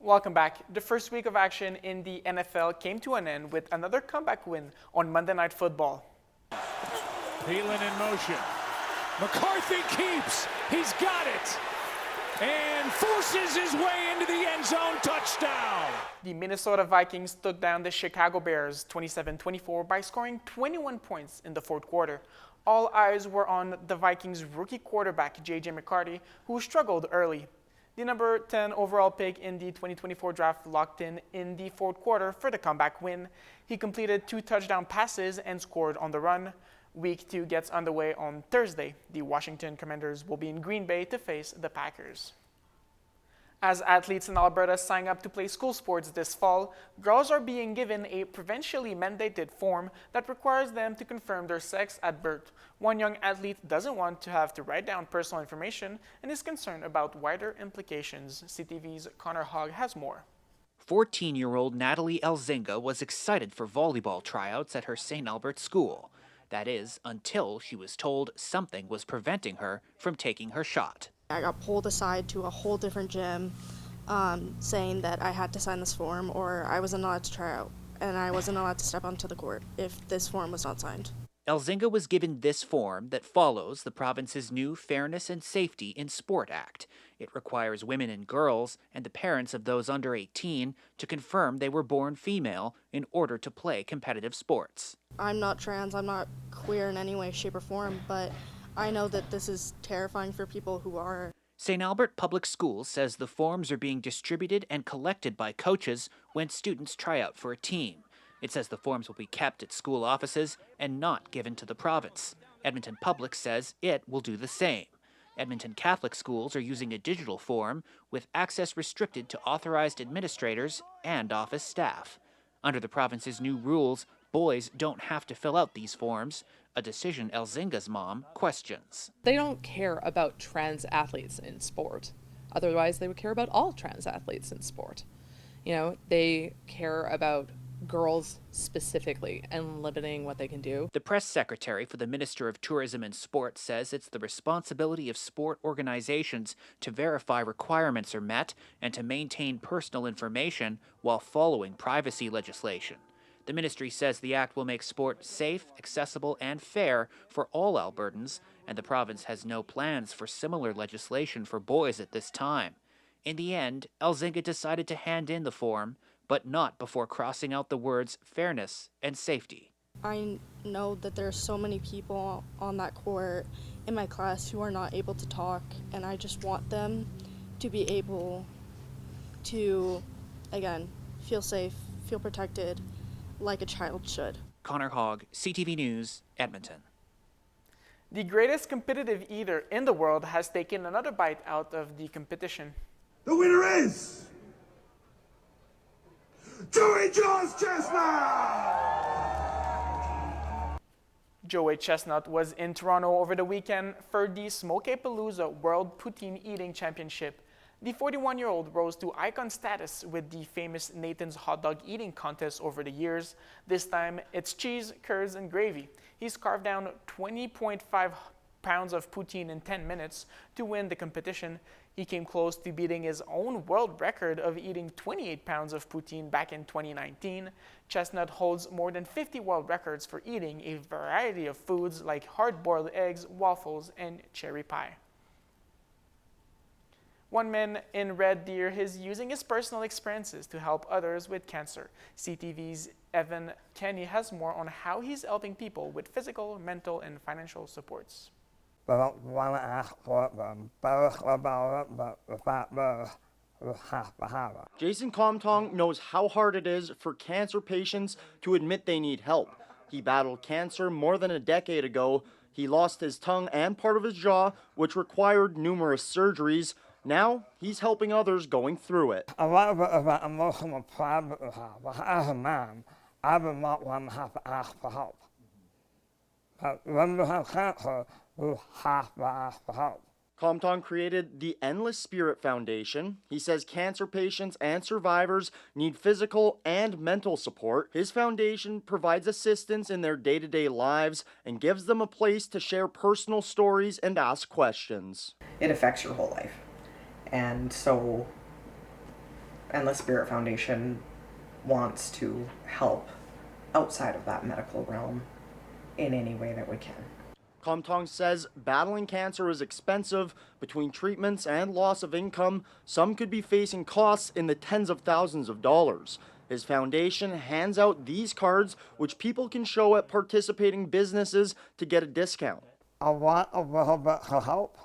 Welcome back. The first week of action in the NFL came to an end with another comeback win on Monday Night Football. Thielen in motion. McCarthy keeps. He's got it. And forces his way into the end zone. Touchdown. The Minnesota Vikings took down the Chicago Bears 27-24 by scoring 21 points in the fourth quarter. All eyes were on the Vikings' rookie quarterback, J.J. McCarthy, who struggled early. The number 10 overall pick in the 2024 draft locked in the fourth quarter for the comeback win. He completed 2 touchdown passes and scored on the run. Week 2 gets underway on Thursday. The Washington Commanders will be in Green Bay to face the Packers. As athletes in Alberta sign up to play school sports this fall, girls are being given a provincially mandated form that requires them to confirm their sex at birth. One young athlete doesn't want to have to write down personal information and is concerned about wider implications. CTV's Connor Hogg has more. 14-year-old Natalie Elzinga was excited for volleyball tryouts at her St. Albert school. That is, until she was told something was preventing her from taking her shot. I got pulled aside to a whole different gym saying that I had to sign this form or I wasn't allowed to try out and I wasn't allowed to step onto the court if this form was not signed. Elzinga was given this form that follows the province's new Fairness and Safety in Sport Act. It requires women and girls and the parents of those under 18 to confirm they were born female in order to play competitive sports. I'm not trans, I'm not queer in any way, shape, or form, but I know that this is terrifying for people who are. St. Albert Public Schools says the forms are being distributed and collected by coaches when students try out for a team. It says the forms will be kept at school offices and not given to the province. Edmonton Public says it will do the same. Edmonton Catholic schools are using a digital form with access restricted to authorized administrators and office staff. Under the province's new rules, boys don't have to fill out these forms, a decision Elzinga's mom questions. They don't care about trans athletes in sport. Otherwise, they would care about all trans athletes in sport. You know, they care about girls specifically and limiting what they can do. The press secretary for the Minister of Tourism and Sport says it's the responsibility of sport organizations to verify requirements are met and to maintain personal information while following privacy legislation. The ministry says the act will make sport safe, accessible, and fair for all Albertans, and the province has no plans for similar legislation for boys at this time. In the end, Elzinga decided to hand in the form, but not before crossing out the words fairness and safety. I know that there are so many people on that court in my class who are not able to talk, and I just want them to be able to, again, feel safe, feel protected, like a child should. Connor Hogg, CTV News, Edmonton. The greatest competitive eater in the world has taken another bite out of the competition. The winner is Joey Jaws Chestnut! Joey Chestnut was in Toronto over the weekend for the Smokeypalooza World Poutine Eating Championship. The 41-year-old rose to icon status with the famous Nathan's hot dog eating contest over the years. This time, it's cheese, curds, and gravy. He's carved down 20.5 pounds of poutine in 10 minutes to win the competition. He came close to beating his own world record of eating 28 pounds of poutine back in 2019. Chestnut holds more than 50 world records for eating a variety of foods like hard-boiled eggs, waffles, and cherry pie. One man in Red Deer is using his personal experiences to help others with cancer. CTV's Evan Kenny has more on how he's helping people with physical, mental, and financial supports. I don't want to ask for it, but I'm embarrassed about it, but the fact that we have to have it. Jason Comtong knows how hard it is for cancer patients to admit they need help. He battled cancer more than a decade ago. He lost his tongue and part of his jaw, which required numerous surgeries. Now, he's helping others going through it. A lot of it is that emotional pride that we have, but as a man, I would not want to have to ask for help. But when we have cancer, we have to ask for help. Comtong created the Endless Spirit Foundation. He says cancer patients and survivors need physical and mental support. His foundation provides assistance in their day-to-day lives and gives them a place to share personal stories and ask questions. It affects your whole life. And so and the Spirit Foundation wants to help outside of that medical realm in any way that we can. Comtong says battling cancer is expensive. Between treatments and loss of income, some could be facing costs in the tens of thousands of dollars. His foundation hands out these cards, which people can show at participating businesses to get a discount. I want a little bit of help.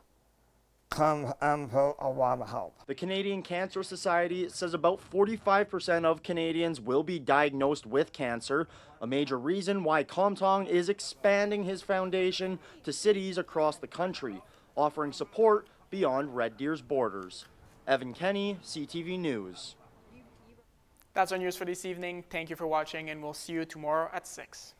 Come and put a lot of help. The Canadian Cancer Society says about 45% of Canadians will be diagnosed with cancer, a major reason why Comtong is expanding his foundation to cities across the country, offering support beyond Red Deer's borders. Evan Kenny, CTV News. That's our news for this evening. Thank you for watching, and we'll see you tomorrow at 6.